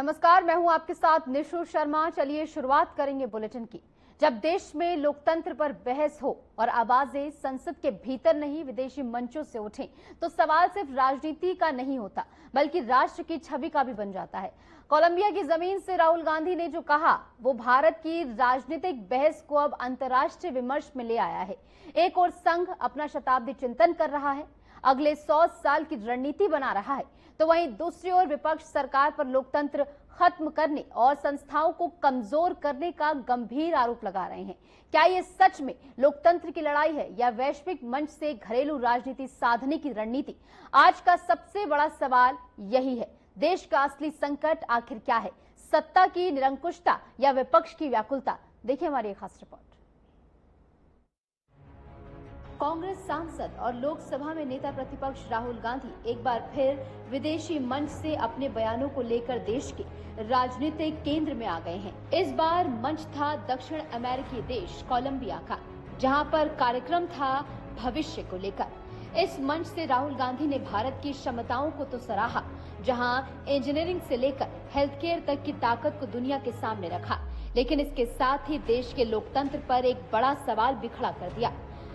नमस्कार, मैं हूं आपके साथ निशु शर्मा। चलिए शुरुआत करेंगे बुलेटिन की। जब देश में लोकतंत्र पर बहस हो और आवाजें संसद के भीतर नहीं विदेशी मंचों से उठें, तो सवाल सिर्फ राजनीति का नहीं होता बल्कि राष्ट्र की छवि का भी बन जाता है। कोलंबिया की जमीन से राहुल गांधी ने जो कहा वो भारत की राजनीतिक बहस को अब अंतर्राष्ट्रीय विमर्श में ले आया है। एक और संघ अपना शताब्दी चिंतन कर रहा है, अगले 100 साल की रणनीति बना रहा है, तो वहीं दूसरी ओर विपक्ष सरकार पर लोकतंत्र खत्म करने और संस्थाओं को कमजोर करने का गंभीर आरोप लगा रहे हैं। क्या ये सच में लोकतंत्र की लड़ाई है या वैश्विक मंच से घरेलू राजनीति साधने की रणनीति? आज का सबसे बड़ा सवाल यही है। देश का असली संकट आखिर क्या है? सत्ता की निरंकुशता या विपक्ष की व्याकुलता? देखिए हमारी एक खास रिपोर्ट। कांग्रेस सांसद और लोकसभा में नेता प्रतिपक्ष राहुल गांधी एक बार फिर विदेशी मंच से अपने बयानों को लेकर देश के राजनीतिक केंद्र में आ गए हैं। इस बार मंच था दक्षिण अमेरिकी देश कोलंबिया का, जहां पर कार्यक्रम था भविष्य को लेकर। इस मंच से राहुल गांधी ने भारत की क्षमताओं को तो सराहा, जहां इंजीनियरिंग से लेकर हेल्थ केयर तक की ताकत को दुनिया के सामने रखा, लेकिन इसके साथ ही देश के लोकतंत्र पर एक बड़ा सवाल भी खड़ा कर दिया।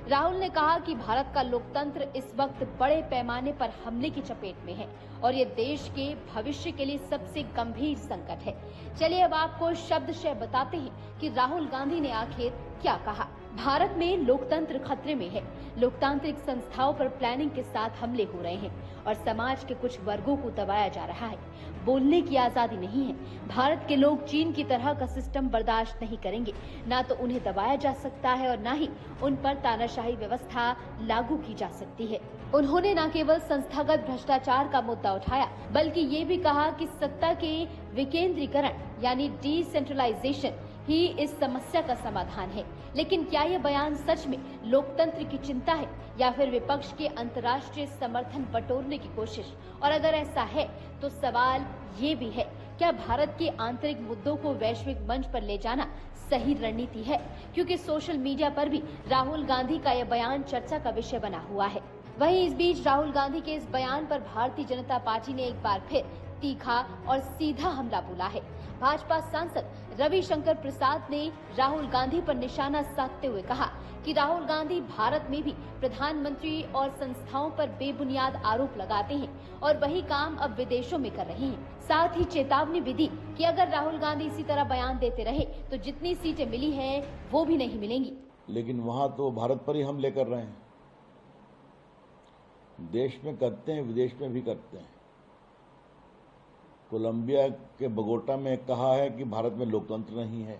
राहुल ने कहा कि भारत का लोकतंत्र इस वक्त बड़े पैमाने पर हमले की चपेट में है और ये देश के भविष्य के लिए सबसे गंभीर संकट है। चलिए अब आपको शब्दशः बताते हैं कि राहुल गांधी ने आखिर क्या कहा। भारत में लोकतंत्र खतरे में है। लोकतांत्रिक संस्थाओं पर प्लानिंग के साथ हमले हो रहे हैं और समाज के कुछ वर्गों को दबाया जा रहा है। बोलने की आजादी नहीं है। भारत के लोग चीन की तरह का सिस्टम बर्दाश्त नहीं करेंगे। ना तो उन्हें दबाया जा सकता है और ना ही उन पर तानाशाही व्यवस्था लागू की जा सकती है। उन्होंने न केवल संस्थागत भ्रष्टाचार का मुद्दा उठाया, बल्कि ये भी कहा कि सत्ता के विकेंद्रीकरण यानी डिसेंट्रलाइजेशन ही इस समस्या का समाधान है। लेकिन क्या यह बयान सच में लोकतंत्र की चिंता है या फिर विपक्ष के अंतर्राष्ट्रीय समर्थन बटोरने की कोशिश? और अगर ऐसा है तो सवाल ये भी है, क्या भारत के आंतरिक मुद्दों को वैश्विक मंच पर ले जाना सही रणनीति है? क्योंकि सोशल मीडिया पर भी राहुल गांधी का यह बयान चर्चा का विषय बना हुआ है। वहीं इस बीच राहुल गांधी के इस बयान पर भारतीय जनता पार्टी ने एक बार फिर तीखा और सीधा हमला बोला है। भाजपा सांसद रविशंकर प्रसाद ने राहुल गांधी पर निशाना साधते हुए कहा कि राहुल गांधी भारत में भी प्रधानमंत्री और संस्थाओं पर बेबुनियाद आरोप लगाते हैं और वही काम अब विदेशों में कर रहे हैं। साथ ही चेतावनी भी दी कि अगर राहुल गांधी इसी तरह बयान देते रहे तो जितनी सीटें मिली हैं वो भी नहीं मिलेंगी। लेकिन वहाँ तो भारत पर ही हमले कर रहे हैं। देश में करते हैं, विदेश में भी करते हैं। कोलंबिया के बगोटा में कहा है कि भारत में लोकतंत्र नहीं है,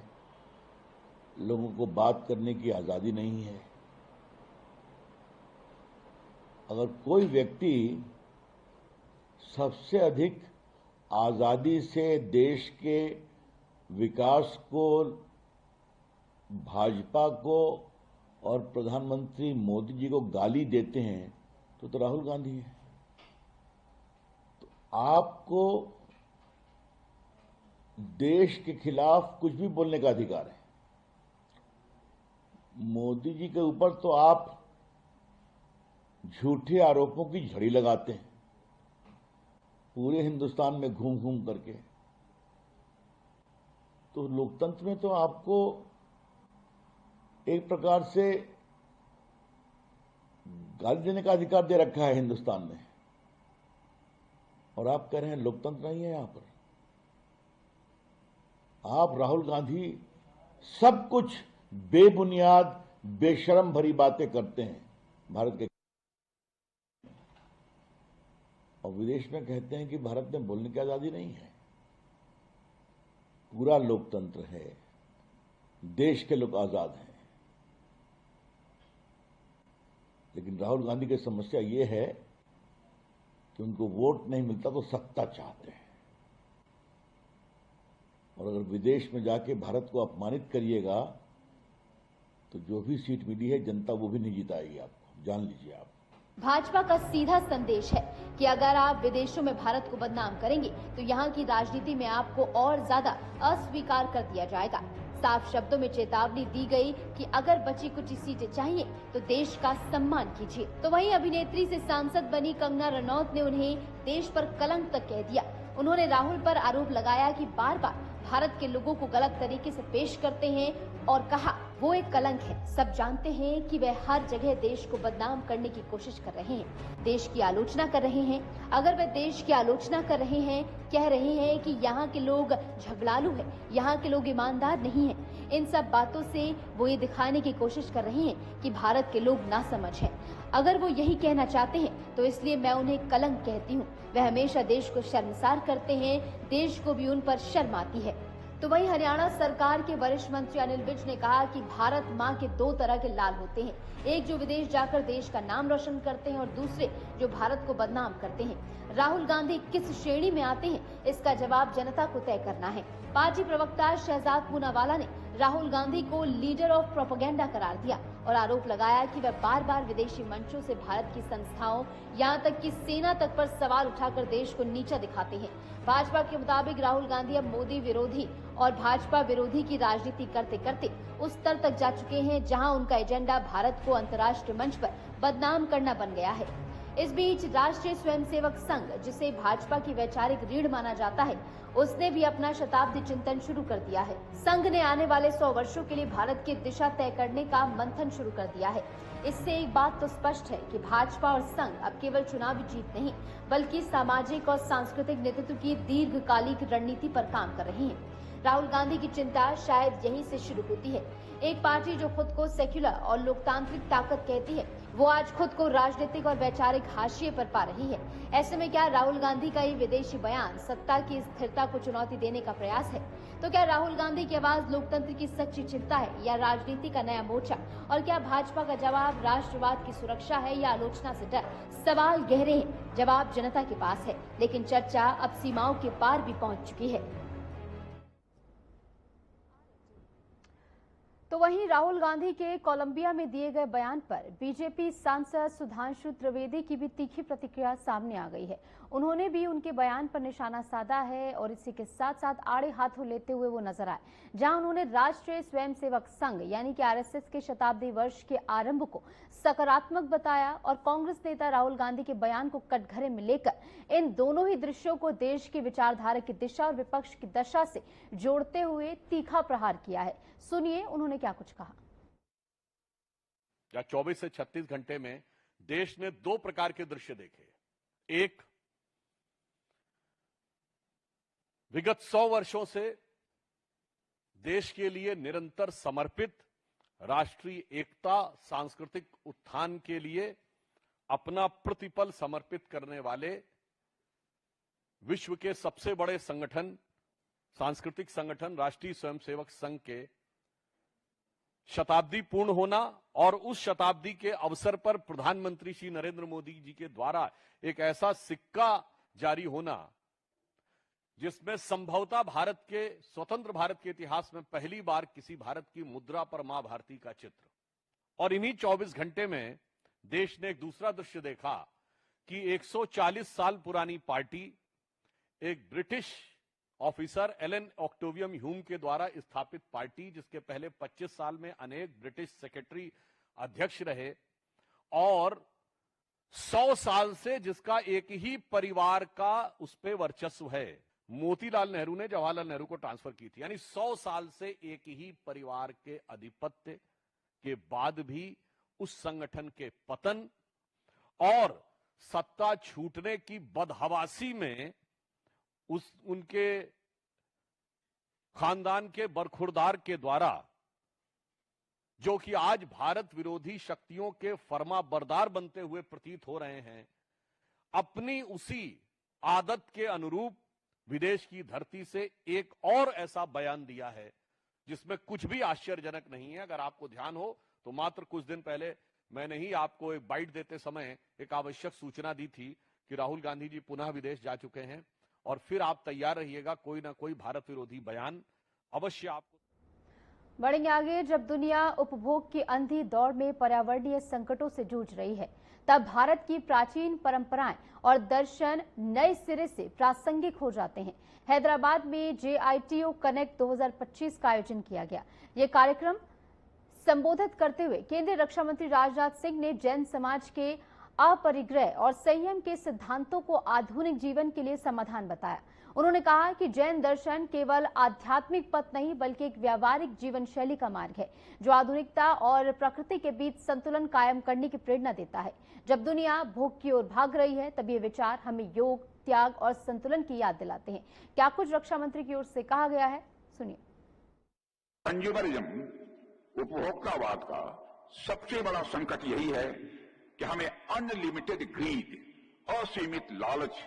लोगों को बात करने की आजादी नहीं है। अगर कोई व्यक्ति सबसे अधिक आजादी से देश के विकास को, भाजपा को और प्रधानमंत्री मोदी जी को गाली देते हैं तो राहुल गांधी है। तो आपको देश के खिलाफ कुछ भी बोलने का अधिकार है। मोदी जी के ऊपर तो आप झूठे आरोपों की झड़ी लगाते हैं पूरे हिंदुस्तान में घूम घूम करके। तो लोकतंत्र में तो आपको एक प्रकार से गाली देने का अधिकार दे रखा है हिंदुस्तान में, और आप कह रहे हैं लोकतंत्र नहीं है। यहां पर आप राहुल गांधी सब कुछ बेबुनियाद बेशरम भरी बातें करते हैं भारत के, और विदेश में कहते हैं कि भारत में बोलने की आजादी नहीं है। पूरा लोकतंत्र है, देश के लोग आजाद हैं। लेकिन राहुल गांधी की समस्या ये है कि उनको वोट नहीं मिलता तो सत्ता चाहते हैं, और अगर विदेश में जाके भारत को अपमानित करिएगा तो जो भी सीट मिली है जनता वो भी नहीं जिताएगी आपको, जान लीजिए आप। भाजपा का सीधा संदेश है कि अगर आप विदेशों में भारत को बदनाम करेंगे तो यहाँ की राजनीति में आपको और ज्यादा अस्वीकार कर दिया जाएगा। साफ शब्दों में चेतावनी दी गई कि अगर बची कुछ सीटें चाहिए तो देश का सम्मान कीजिए। तो वहीं अभिनेत्री से सांसद बनी कंगना रनौत ने उन्हें देश पर कलंक तक कह दिया। उन्होंने राहुल पर आरोप लगाया कि बार बार भारत के लोगों को गलत तरीके से पेश करते हैं और कहा वो एक कलंक है। सब जानते हैं कि वे हर जगह देश को बदनाम करने की कोशिश कर रहे हैं, देश की आलोचना कर रहे हैं। अगर वे देश की आलोचना कर रहे हैं, कह रहे हैं कि यहाँ के लोग झगड़ालू हैं, यहाँ के लोग ईमानदार नहीं हैं, इन सब बातों से वो ये दिखाने की कोशिश कर रहे हैं कि भारत के लोग नासमझ हैं। अगर वो यही कहना चाहते हैं तो इसलिए मैं उन्हें कलंक कहती हूँ। वह हमेशा देश को शर्मसार करते हैं, देश को भी उन पर शर्म आती है। तो वहीं हरियाणा सरकार के वरिष्ठ मंत्री अनिल विज ने कहा कि भारत मां के दो तरह के लाल होते हैं, एक जो विदेश जाकर देश का नाम रोशन करते हैं और दूसरे जो भारत को बदनाम करते हैं। राहुल गांधी किस श्रेणी में आते हैं, इसका जवाब जनता को तय करना है। पार्टी प्रवक्ता शहजाद पूनावाला ने राहुल गांधी को लीडर ऑफ प्रोपेगेंडा करार दिया और आरोप लगाया कि वह बार बार विदेशी मंचों से भारत की संस्थाओं, यहां तक कि सेना तक पर सवाल उठाकर देश को नीचा दिखाते हैं। भाजपा के मुताबिक राहुल गांधी अब मोदी विरोधी और भाजपा विरोधी की राजनीति करते करते उस स्तर तक जा चुके हैं जहां उनका एजेंडा भारत को अंतर्राष्ट्रीय मंच पर बदनाम करना बन गया है। इस बीच राष्ट्रीय स्वयंसेवक संघ, जिसे भाजपा की वैचारिक रीढ़ माना जाता है, उसने भी अपना शताब्दी चिंतन शुरू कर दिया है। संघ ने आने वाले 100 वर्षों के लिए भारत की दिशा तय करने का मंथन शुरू कर दिया है। इससे एक बात तो स्पष्ट है कि भाजपा और संघ अब केवल चुनावी जीत नहीं, बल्कि सामाजिक और सांस्कृतिक नेतृत्व की दीर्घकालिक रणनीति पर काम कर रही है। राहुल गांधी की चिंता शायद यहीं से शुरू होती है। एक पार्टी जो खुद को सेक्युलर और लोकतांत्रिक ताकत कहती है, वो आज खुद को राजनीतिक और वैचारिक हाशिए पर पा रही है। ऐसे में क्या राहुल गांधी का ये विदेशी बयान सत्ता की स्थिरता को चुनौती देने का प्रयास है? तो क्या राहुल गांधी की आवाज लोकतंत्र की सच्ची चिंता है या राजनीति का नया मोर्चा? और क्या भाजपा का जवाब राष्ट्रवाद की सुरक्षा है या आलोचना से डर? सवाल गहरे हैं, जवाब जनता के पास है, लेकिन चर्चा अब सीमाओं के पार भी पहुंच चुकी है। तो वहीं राहुल गांधी के कोलंबिया में दिए गए बयान पर बीजेपी सांसद सुधांशु त्रिवेदी की भी तीखी प्रतिक्रिया सामने आ गई है। उन्होंने भी उनके बयान पर निशाना साधा है और इसी के साथ साथ आड़े हाथों लेते हुए वो नजर आए, जहां उन्होंने राष्ट्रीय स्वयंसेवक संघ यानी कि आरएसएस के शताब्दी वर्ष के आरंभ को सकारात्मक बताया और कांग्रेस नेता राहुल गांधी के बयान को कटघरे में लेकर इन दोनों ही दृश्यों को देश की विचारधारा की दिशा और विपक्ष की दशा से जोड़ते हुए तीखा प्रहार किया है। सुनिए उन्होंने क्या कुछ कहा। 24 से 36 घंटे में देश ने दो प्रकार के दृश्य देखे। एक, विगत 100 वर्षों से देश के लिए निरंतर समर्पित, राष्ट्रीय एकता, सांस्कृतिक उत्थान के लिए अपना प्रतिपल समर्पित करने वाले विश्व के सबसे बड़े संगठन, सांस्कृतिक संगठन राष्ट्रीय स्वयंसेवक संघ के शताब्दी पूर्ण होना और उस शताब्दी के अवसर पर प्रधानमंत्री श्री नरेंद्र मोदी जी के द्वारा एक ऐसा सिक्का जारी होना जिसमें संभवतः भारत के, स्वतंत्र भारत के इतिहास में पहली बार किसी भारत की मुद्रा पर मां भारती का चित्र। और इन्हीं 24 घंटे में देश ने एक दूसरा दृश्य देखा कि 140 साल पुरानी पार्टी, एक ब्रिटिश ऑफिसर एलन ऑक्टेवियम ह्यूम के द्वारा स्थापित पार्टी, जिसके पहले 25 साल में अनेक ब्रिटिश सेक्रेटरी अध्यक्ष रहे और 100 साल से जिसका एक ही परिवार का उस पर वर्चस्व है, मोतीलाल नेहरू ने जवाहरलाल नेहरू को ट्रांसफर की थी। यानी 100 साल से एक ही परिवार के आधिपत्य के बाद भी उस संगठन के पतन और सत्ता छूटने की बदहवासी में उनके खानदान के बरखुरदार के द्वारा, जो कि आज भारत विरोधी शक्तियों के फर्माबरदार बनते हुए प्रतीत हो रहे हैं, अपनी उसी आदत के अनुरूप विदेश की धरती से एक और ऐसा बयान दिया है जिसमें कुछ भी आश्चर्यजनक नहीं है। अगर आपको ध्यान हो तो मात्र कुछ दिन पहले मैंने ही आपको एक बाइट देते समय एक आवश्यक सूचना दी थी कि राहुल गांधी जी पुनः विदेश जा चुके हैं और फिर आप तैयार रहिएगा, कोई ना कोई भारत विरोधी बयान अवश्य आपको। बढ़ेंगे आगे। जब दुनिया उपभोग की अंधी दौड़ में पर्यावरणीय संकटों से जूझ रही है, तब भारत की प्राचीन परंपराएं और दर्शन नए सिरे से प्रासंगिक हो जाते हैं। हैदराबाद में JITO कनेक्ट 2025 का आयोजन किया गया। ये कार्यक्रम संबोधित करते हुए केंद्रीय रक्षा मंत्री राजनाथ सिंह ने जैन समाज के अपरिग्रह और संयम के सिद्धांतों को आधुनिक जीवन के लिए समाधान बताया। उन्होंने कहा कि जैन दर्शन केवल आध्यात्मिक पथ नहीं बल्कि एक व्यावहारिक जीवन शैली का मार्ग है जो आधुनिकता और प्रकृति के बीच संतुलन कायम करने की प्रेरणा देता है। जब दुनिया भोग की ओर भाग रही है तब ये विचार हमें योग, त्याग और संतुलन की याद दिलाते हैं। क्या कुछ रक्षा मंत्री की ओर से कहा गया है, सुनिए। कंज्यूमरिज्म, उपभोक्तावाद का सबसे बड़ा संकट यही है कि हमें अनलिमिटेड ग्रीड, असीमित लालच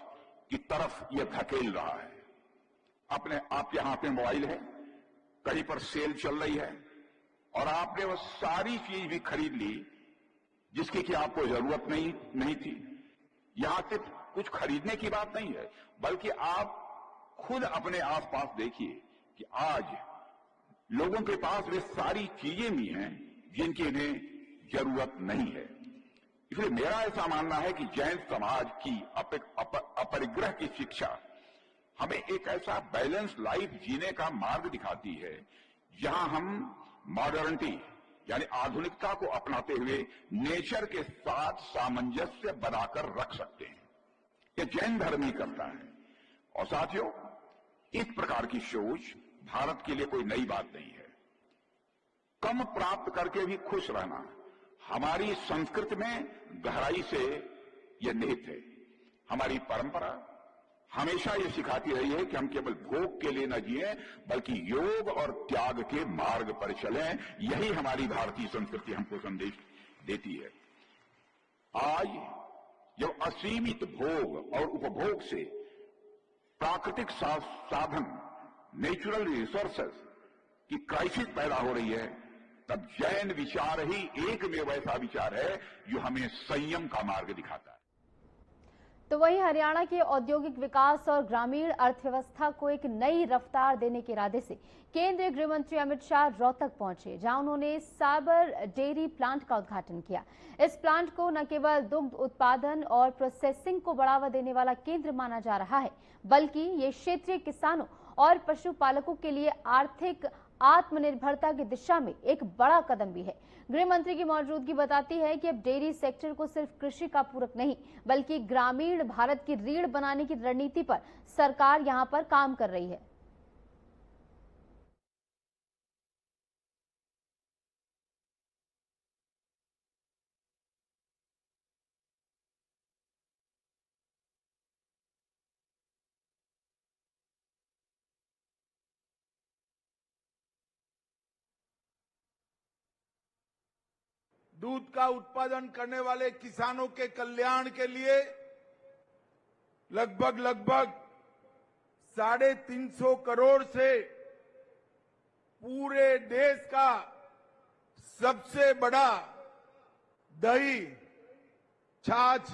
की तरफ यह धकेल रहा है। आपके हाथ में मोबाइल है, कहीं पर सेल चल रही है और आपने वो सारी चीज भी खरीद ली जिसकी कि आपको जरूरत नहीं थी। यहां सिर्फ कुछ खरीदने की बात नहीं है, बल्कि आप खुद अपने आसपास देखिए कि आज लोगों के पास वे सारी चीजें भी हैं जिनकी इन्हें जरूरत नहीं है। इसलिए मेरा ऐसा मानना है कि जैन समाज की अपरिग्रह की शिक्षा हमें एक ऐसा बैलेंस लाइफ जीने का मार्ग दिखाती है जहां हम मॉडर्निटी यानी आधुनिकता को अपनाते हुए नेचर के साथ सामंजस्य बनाकर रख सकते हैं। यह जैन धर्म ही करता है। और साथियों, इस प्रकार की सोच भारत के लिए कोई नई बात नहीं है। कम प्राप्त करके भी खुश रहना हमारी संस्कृति में गहराई से यह निहित है। हमारी परंपरा हमेशा ये सिखाती रही है कि हम केवल भोग के लिए न जिए बल्कि योग और त्याग के मार्ग पर चलें। यही हमारी भारतीय संस्कृति हमको संदेश देती है। आज जब असीमित भोग और उपभोग से प्राकृतिक साधन, नेचुरल रिसोर्सेस की क्राइसिस पैदा हो रही है, तब जैन विचार ही एकमेव ऐसा विचार है जो हमें संयम का मार्ग दिखाता है। तो वहीं हरियाणा के औद्योगिक विकास और ग्रामीण अर्थव्यवस्था को एक नई रफ्तार देने के इरादे से केंद्रीय गृह मंत्री अमित शाह रोहतक पहुंचे, जहां उन्होंने साबर डेयरी प्लांट का उद्घाटन किया। इस प्लांट को न केवल दुग्ध उत्पादन और प्रोसेसिंग को बढ़ावा देने वाला केंद्र माना जा रहा है, बल्कि ये क्षेत्रीय किसानों और पशुपालकों के लिए आर्थिक आत्मनिर्भरता की दिशा में एक बड़ा कदम भी है। गृह मंत्री की मौजूदगी बताती है कि अब डेयरी सेक्टर को सिर्फ कृषि का पूरक नहीं बल्कि ग्रामीण भारत की रीढ़ बनाने की रणनीति पर सरकार यहां पर काम कर रही है। दूध का उत्पादन करने वाले किसानों के कल्याण के लिए लगभग 350 करोड़ से पूरे देश का सबसे बड़ा दही, छाछ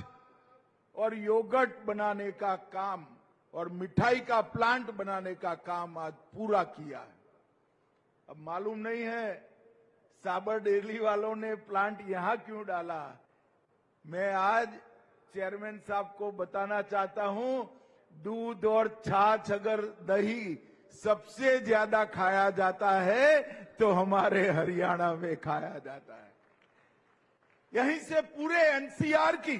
और योगर्ट बनाने का काम और मिठाई का प्लांट बनाने का काम आज पूरा किया है। अब मालूम नहीं है साबर डेयरी वालों ने प्लांट यहां क्यों डाला। मैं आज चेयरमैन साहब को बताना चाहता हूं, दूध और छाछ अगर दही सबसे ज्यादा खाया जाता है तो हमारे हरियाणा में खाया जाता है। यहीं से पूरे एनसीआर की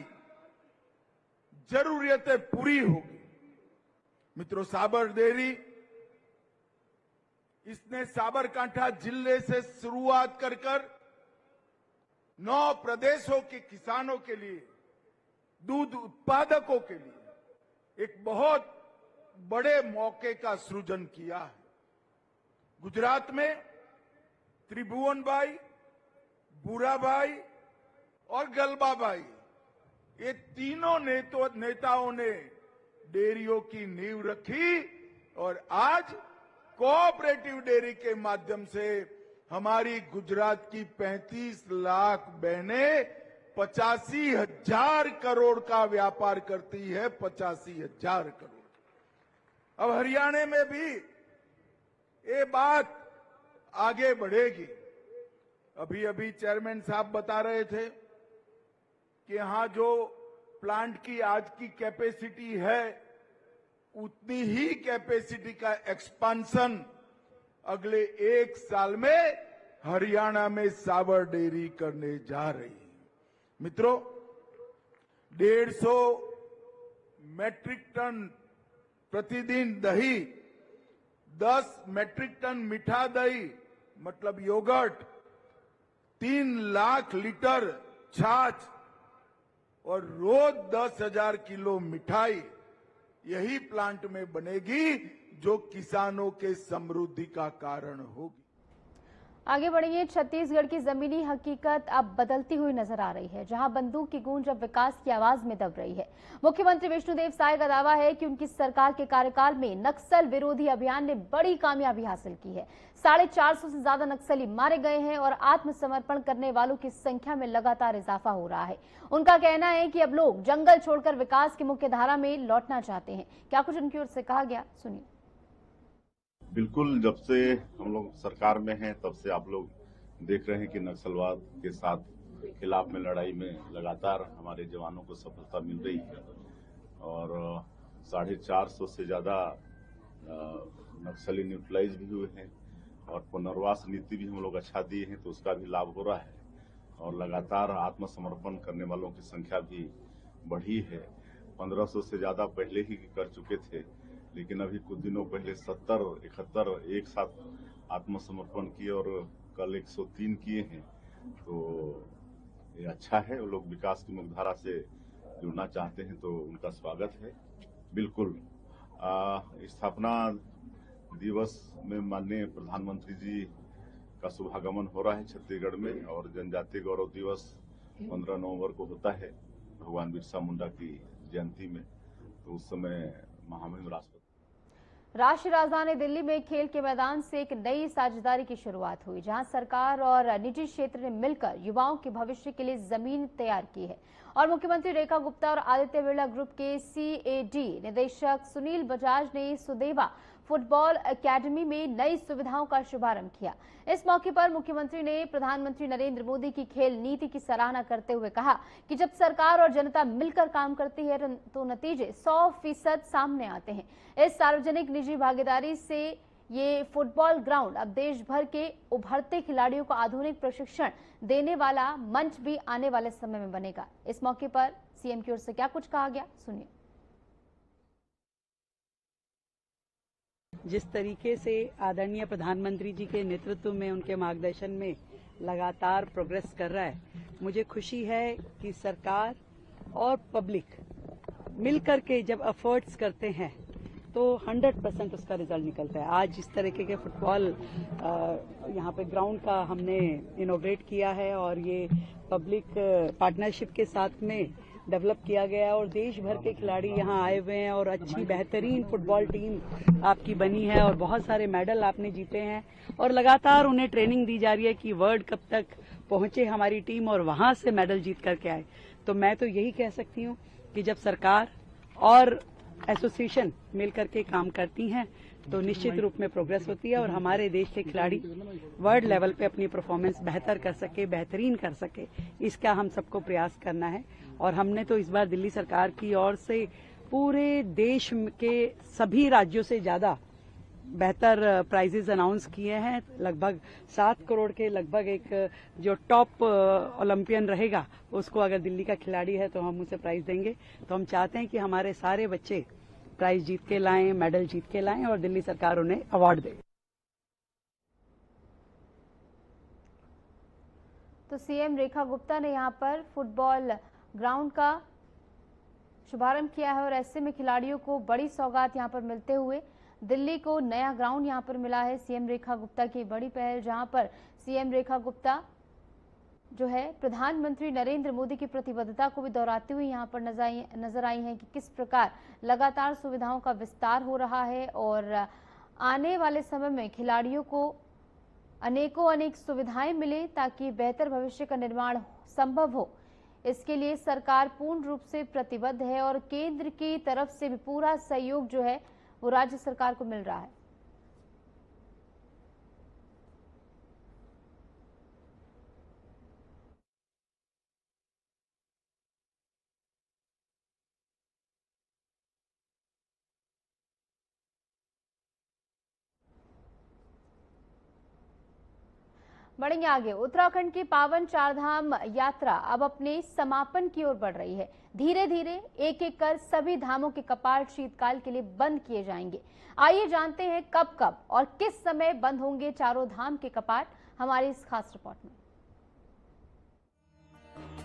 जरूरतें पूरी होगी। मित्रों, साबर डेयरी इसने साबरकांठा जिले से शुरुआत कर 9 प्रदेशों के किसानों के लिए, दूध उत्पादकों के लिए एक बहुत बड़े मौके का सृजन किया है। गुजरात में त्रिभुवन भाई, बुरा भाई और गलबा भाई, ये तीनों नेताओं ने डेयरियों की नींव रखी और आज कोऑपरेटिव डेयरी के माध्यम से हमारी गुजरात की 35 लाख बहनें 85,000 करोड़ का व्यापार करती है। 85,000 करोड़। अब हरियाणा में भी ये बात आगे बढ़ेगी। अभी चेयरमैन साहब बता रहे थे कि यहां जो प्लांट की आज की कैपेसिटी है उतनी ही कैपेसिटी का एक्सपांशन अगले 1 साल में हरियाणा में साबर डेयरी करने जा रही है। मित्रों, 150 मेट्रिक टन प्रतिदिन दही 10 मेट्रिक टन मीठा दही मतलब योगर्ट, 3 लाख लीटर छाछ और रोज 10,000 किलो मिठाई यही प्लांट में बनेगी जो किसानों के समृद्धि का कारण होगी। आगे बढ़ेंगे। छत्तीसगढ़ की जमीनी हकीकत अब बदलती हुई नजर आ रही है, जहां बंदूक की गूंज अब विकास की आवाज में दब रही है। मुख्यमंत्री विष्णुदेव साय का दावा है कि उनकी सरकार के कार्यकाल में नक्सल विरोधी अभियान ने बड़ी कामयाबी हासिल की है। 450 से ज्यादा नक्सली मारे गए हैं और आत्मसमर्पण करने वालों की संख्या में लगातार इजाफा हो रहा है। उनका कहना है कि अब लोग जंगल छोड़कर विकास की मुख्य धारा में लौटना चाहते हैं। क्या कुछ उनकी ओर से कहा गया, सुनिए। बिल्कुल, जब से हम लोग सरकार में हैं तब से आप लोग देख रहे हैं कि नक्सलवाद के साथ खिलाफ में लड़ाई में लगातार हमारे जवानों को सफलता मिल रही है और 450 से ज्यादा नक्सली न्यूट्रलाइज भी हुए हैं और पुनर्वास नीति भी हम लोग अच्छा दिए हैं तो उसका भी लाभ हो रहा है और लगातार आत्मसमर्पण करने वालों की संख्या भी बढ़ी है। 1500 से ज्यादा पहले ही कर चुके थे, लेकिन अभी कुछ दिनों पहले 70-71 एक साथ आत्मसमर्पण किए और कल 103 किए हैं, तो ये अच्छा है। वो लोग विकास की मुख्यधारा से जुड़ना चाहते हैं तो उनका स्वागत है। बिल्कुल, स्थापना दिवस में माननीय प्रधानमंत्री जी का शुभागमन हो रहा है छत्तीसगढ़ में और जनजातीय गौरव दिवस 15 नवंबर को होता है भगवान बिरसा मुंडा की जयंती में, तो उस समय महामहिम राष्ट्रपति। राष्ट्रीय राजधानी दिल्ली में खेल के मैदान से एक नई साझेदारी की शुरुआत हुई, जहां सरकार और निजी क्षेत्र ने मिलकर युवाओं के भविष्य के लिए जमीन तैयार की है। और मुख्यमंत्री रेखा गुप्ता और आदित्य बिरला ग्रुप के CAD निदेशक सुनील बजाज ने सुदेवा फुटबॉल एकेडमी में नई सुविधाओं का शुभारंभ किया। इस मौके पर मुख्यमंत्री ने प्रधानमंत्री नरेंद्र मोदी की खेल नीति की सराहना करते हुए कहा कि जब सरकार और जनता मिलकर काम करती है तो नतीजे 100% सामने आते हैं। इस सार्वजनिक निजी भागीदारी से ये फुटबॉल ग्राउंड अब देश भर के उभरते खिलाड़ियों को आधुनिक प्रशिक्षण देने वाला मंच भी आने वाले समय में बनेगा। इस मौके पर सीएम की ओर से क्या कुछ कहा गया, सुनिए। जिस तरीके से आदरणीय प्रधानमंत्री जी के नेतृत्व में उनके मार्गदर्शन में लगातार प्रोग्रेस कर रहा है, मुझे खुशी है कि सरकार और पब्लिक मिलकर के जब एफर्ट्स करते हैं तो 100% उसका रिजल्ट निकलता है। आज इस तरीके के फुटबॉल यहाँ पे ग्राउंड का हमने इनोग्रेट किया है और ये पब्लिक पार्टनरशिप के साथ में डेवलप किया गया है और देश भर के खिलाड़ी यहाँ आए हुए हैं और अच्छी बेहतरीन फुटबॉल टीम आपकी बनी है और बहुत सारे मेडल आपने जीते हैं और लगातार उन्हें ट्रेनिंग दी जा रही है कि वर्ल्ड कप तक पहुंचे हमारी टीम और वहां से मेडल जीत करके आए। तो मैं तो यही कह सकती हूँ कि जब सरकार और एसोसिएशन मिलकर के काम करती हैं तो निश्चित रूप में प्रोग्रेस होती है और हमारे देश के खिलाड़ी वर्ल्ड लेवल पे अपनी परफॉर्मेंस बेहतर कर सके, बेहतरीन कर सके, इसका हम सबको प्रयास करना है। और हमने तो इस बार दिल्ली सरकार की ओर से पूरे देश के सभी राज्यों से ज्यादा बेहतर प्राइजेस अनाउंस किए हैं। लगभग 7 करोड़ के लगभग एक जो टॉप ओलंपियन रहेगा उसको अगर दिल्ली का खिलाड़ी है तो हम उसे प्राइज देंगे। तो हम चाहते हैं कि हमारे सारे बच्चे प्राइज जीत के लाएं, मेडल जीत के लाएं और दिल्ली सरकार उन्हें अवार्ड दे। तो सीएम रेखा गुप्ता ने यहां पर फुटबॉल ग्राउंड का शुभारंभ किया है और ऐसे में खिलाड़ियों को बड़ी सौगात यहां पर मिलते हुए दिल्ली को नया ग्राउंड यहां पर मिला है। सीएम रेखा गुप्ता की बड़ी पहल, जहां पर सीएम रेखा गुप्ता जो है प्रधानमंत्री नरेंद्र मोदी की प्रतिबद्धता को भी दोहराते हुए यहां पर नजर आई हैं कि किस प्रकार लगातार सुविधाओं का विस्तार हो रहा है और आने वाले समय में खिलाड़ियों को अनेक सुविधाएं मिले ताकि बेहतर भविष्य का निर्माण संभव हो। इसके लिए सरकार पूर्ण रूप से प्रतिबद्ध है और केंद्र की तरफ से भी पूरा सहयोग जो है वो राज्य सरकार को मिल रहा है। बढ़ेंगे आगे। उत्तराखंड की पावन चारधाम यात्रा अब अपने समापन की ओर बढ़ रही है। धीरे धीरे एक एक कर सभी धामों के कपाट शीतकाल के लिए बंद किए जाएंगे। आइए जानते हैं कब कब और किस समय बंद होंगे चारों धाम के कपाट, हमारी इस खास रिपोर्ट में।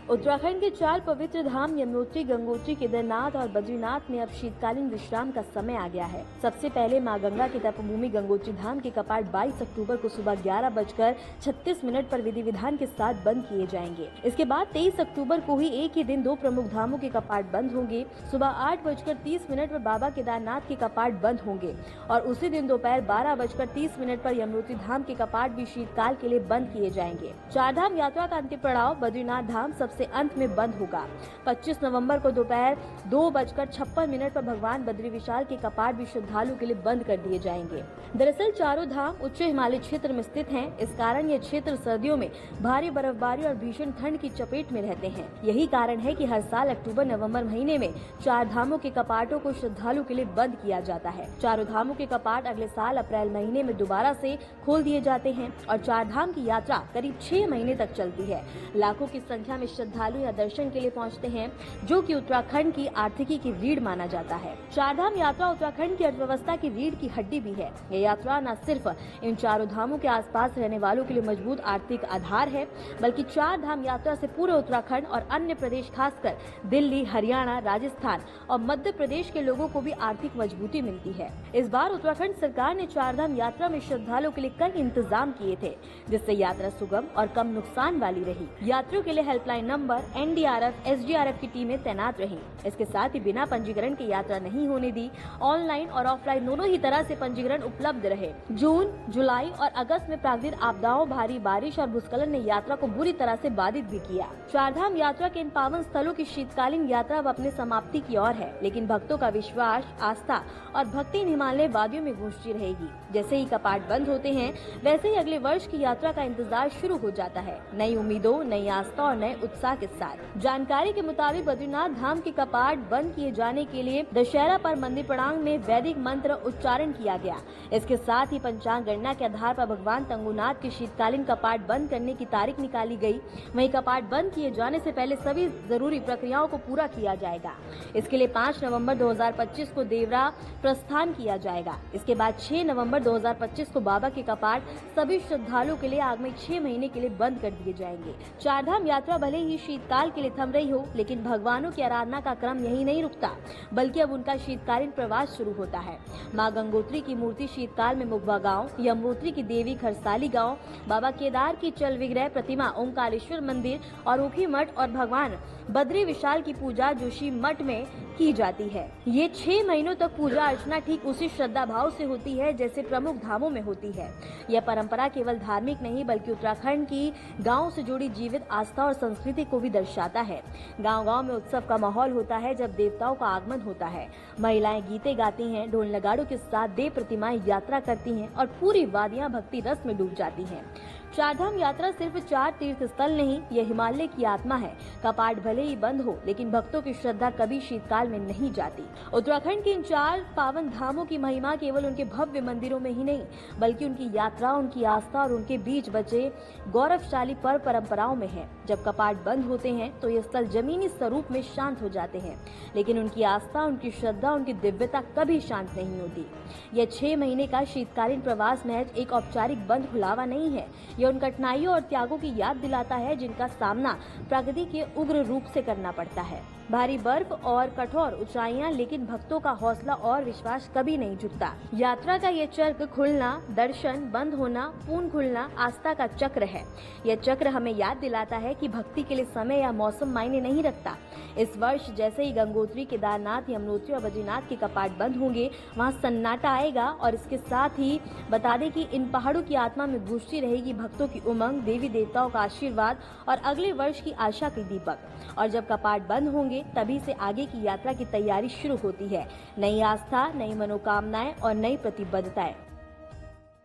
उत्तराखंड के 4 पवित्र धाम यमुनोत्री, गंगोत्री, केदारनाथ और बद्रीनाथ में अब शीतकालीन विश्राम का समय आ गया है। सबसे पहले मां गंगा की तपोभूमि गंगोत्री धाम के कपाट 22 अक्टूबर को सुबह 11:36 पर विधि विधान के साथ बंद किए जाएंगे। इसके बाद 23 अक्टूबर को ही एक ही दिन 2 प्रमुख धामों के कपाट बंद होंगे। सुबह 8:30 पर बाबा केदारनाथ के कपाट बंद होंगे और उसी दिन दोपहर 12:30 पर यमुनोत्री धाम के कपाट भी शीतकाल के लिए बंद किए जाएंगे। चारधाम यात्रा का अंतिम पड़ाव बद्रीनाथ धाम सबसे अंत में बंद होगा। 25 नवंबर को दोपहर 2:56 पर भगवान बद्री विशाल के कपाट भी श्रद्धालु के लिए बंद कर दिए जाएंगे। दरअसल चारों धाम उच्च हिमालय क्षेत्र में स्थित हैं। इस कारण ये क्षेत्र सर्दियों में भारी बर्फबारी और भीषण ठंड की चपेट में रहते हैं। यही कारण है कि हर साल अक्टूबर नवंबर महीने में 4 धामों के कपाटों को श्रद्धालु के लिए बंद किया जाता है। चारों धामों के कपाट अगले साल अप्रैल महीने में दोबारा से खोल दिए जाते हैं और 4 धाम की यात्रा करीब 6 महीने तक चलती है। लाखों की संख्या में श्रद्धालु या दर्शन के लिए पहुंचते हैं, जो कि उत्तराखंड की आर्थिकी की रीढ़ माना जाता है। चारधाम यात्रा उत्तराखंड की अर्थव्यवस्था की रीढ़ की हड्डी भी है। ये यात्रा न सिर्फ इन चारों धामों के आसपास रहने वालों के लिए मजबूत आर्थिक आधार है, बल्कि 4 धाम यात्रा से पूरे उत्तराखंड और अन्य प्रदेश खासकर दिल्ली, हरियाणा, राजस्थान और मध्य प्रदेश के लोगों को भी आर्थिक मजबूती मिलती है। इस बार उत्तराखंड सरकार ने चारधाम यात्रा में श्रद्धालुओं के लिए कई इंतजाम किए थे, जिससे यात्रा सुगम और कम नुकसान वाली रही। यात्रियों के लिए हेल्पलाइन नंबर, एनडीआरएफ, एसडीआरएफ की टीमें तैनात रहीं। इसके साथ ही बिना पंजीकरण की यात्रा नहीं होने दी। ऑनलाइन और ऑफलाइन दोनों ही तरह से पंजीकरण उपलब्ध रहे। जून, जुलाई और अगस्त में प्राकृतिक आपदाओं, भारी बारिश और भूस्खलन ने यात्रा को बुरी तरह से बाधित भी किया। चारधाम यात्रा के इन पावन स्थलों की शीतकालीन यात्रा अब अपने समाप्ति की ओर है, लेकिन भक्तों का विश्वास, आस्था और भक्ति इन हिमालय वादियों में गूंजती रहेगी। जैसे ही कपाट बंद होते हैं, वैसे ही अगले वर्ष की यात्रा का इंतजार शुरू हो जाता है, नई उम्मीदों, नई आस्था और नए उत्साह के साथ। जानकारी के मुताबिक बद्रीनाथ धाम के कपाट बंद किए जाने के लिए दशहरा पर मंदिर प्रणांग में वैदिक मंत्र उच्चारण किया गया। इसके साथ ही पंचांग गणना के आधार पर भगवान तंगुनाथ के शीतकालीन कपाट बंद करने की तारीख निकाली गई। वहीं कपाट बंद किए जाने से पहले सभी जरूरी प्रक्रियाओं को पूरा किया जाएगा। इसके लिए 5 नवंबर 2025 को देवरा प्रस्थान किया जाएगा। इसके बाद 6 नवंबर 2025 को बाबा के कपाट सभी श्रद्धालुओं के लिए आगामी 6 महीने के लिए बंद कर दिए जाएंगे। चारधाम यात्रा भले ही शीतकाल के लिए थम रही हो, लेकिन भगवानों की आराधना का क्रम यही नहीं रुकता, बल्कि अब उनका शीतकालीन प्रवास शुरू होता है। मां गंगोत्री की मूर्ति शीतकाल में मुगवा गांव, यमुनोत्री की देवी खरसाली गांव, बाबा केदार की चल विग्रह प्रतिमा ओंकारेश्वर मंदिर और ऊखी मठ और भगवान बद्री विशाल की पूजा जोशी मठ में की जाती है। ये 6 महीनों तक पूजा अर्चना ठीक उसी श्रद्धा भाव से होती है जैसे प्रमुख धामों में होती है। यह परंपरा केवल धार्मिक नहीं, बल्कि उत्तराखंड की गांव से जुड़ी जीवित आस्था और संस्कृति को भी दर्शाता है। गांव-गांव में उत्सव का माहौल होता है जब देवताओं का आगमन होता है। महिलाएं गीते गाती हैं, ढोल नगाड़ों के साथ देव प्रतिमाएं यात्रा करती हैं और पूरी वादियां भक्ति रस में डूब जाती हैं। चारधाम यात्रा सिर्फ 4 तीर्थ स्थल नहीं, यह हिमालय की आत्मा है। कपाट भले ही बंद हो, लेकिन भक्तों की श्रद्धा कभी शीतकाल में नहीं जाती। उत्तराखंड के इन 4 पावन धामों की महिमा केवल उनके भव्य मंदिरों में ही नहीं, बल्कि उनकी यात्रा, उनकी आस्था और उनके बीच बचे गौरवशाली पर्व परंपराओं में है। जब कपाट बंद होते हैं तो ये स्थल जमीनी स्वरूप में शांत हो जाते हैं, लेकिन उनकी आस्था, उनकी श्रद्धा, उनकी दिव्यता कभी शांत नहीं होती। यह 6 महीने का शीतकालीन प्रवास महज एक औपचारिक बंद खुलावा नहीं है, यह उन कठिनाइयों और त्यागों की याद दिलाता है जिनका सामना प्रकृति के उग्र रूप से करना पड़ता है। भारी बर्फ और कठोर ऊंचाइयां, लेकिन भक्तों का हौसला और विश्वास कभी नहीं झुकता। यात्रा का ये चक्र खुलना, दर्शन, बंद होना, पूर्ण खुलना आस्था का चक्र है। यह चक्र हमें याद दिलाता है कि भक्ति के लिए समय या मौसम मायने नहीं रखता। इस वर्ष जैसे ही गंगोत्री, केदारनाथ, यमुनोत्री और बद्रीनाथ के कपाट बंद होंगे, वहाँ सन्नाटा आएगा और इसके साथ ही बता दें कि इन पहाड़ों की आत्मा में गूंजती रहेगी भक्तों की उमंग, देवी देवताओं का आशीर्वाद और अगले वर्ष की आशा के दीपक। और जब कपाट बंद होंगे, तभी से आगे की यात्रा की तैयारी शुरू होती है। नई आस्था, नई मनोकामनाएं और नई प्रतिबद्धताएं।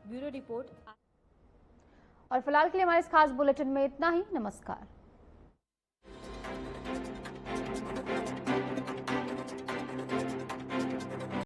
Bureau report. और फिलहाल के लिए हमारे इस खास बुलेटिन में इतना ही। नमस्कार।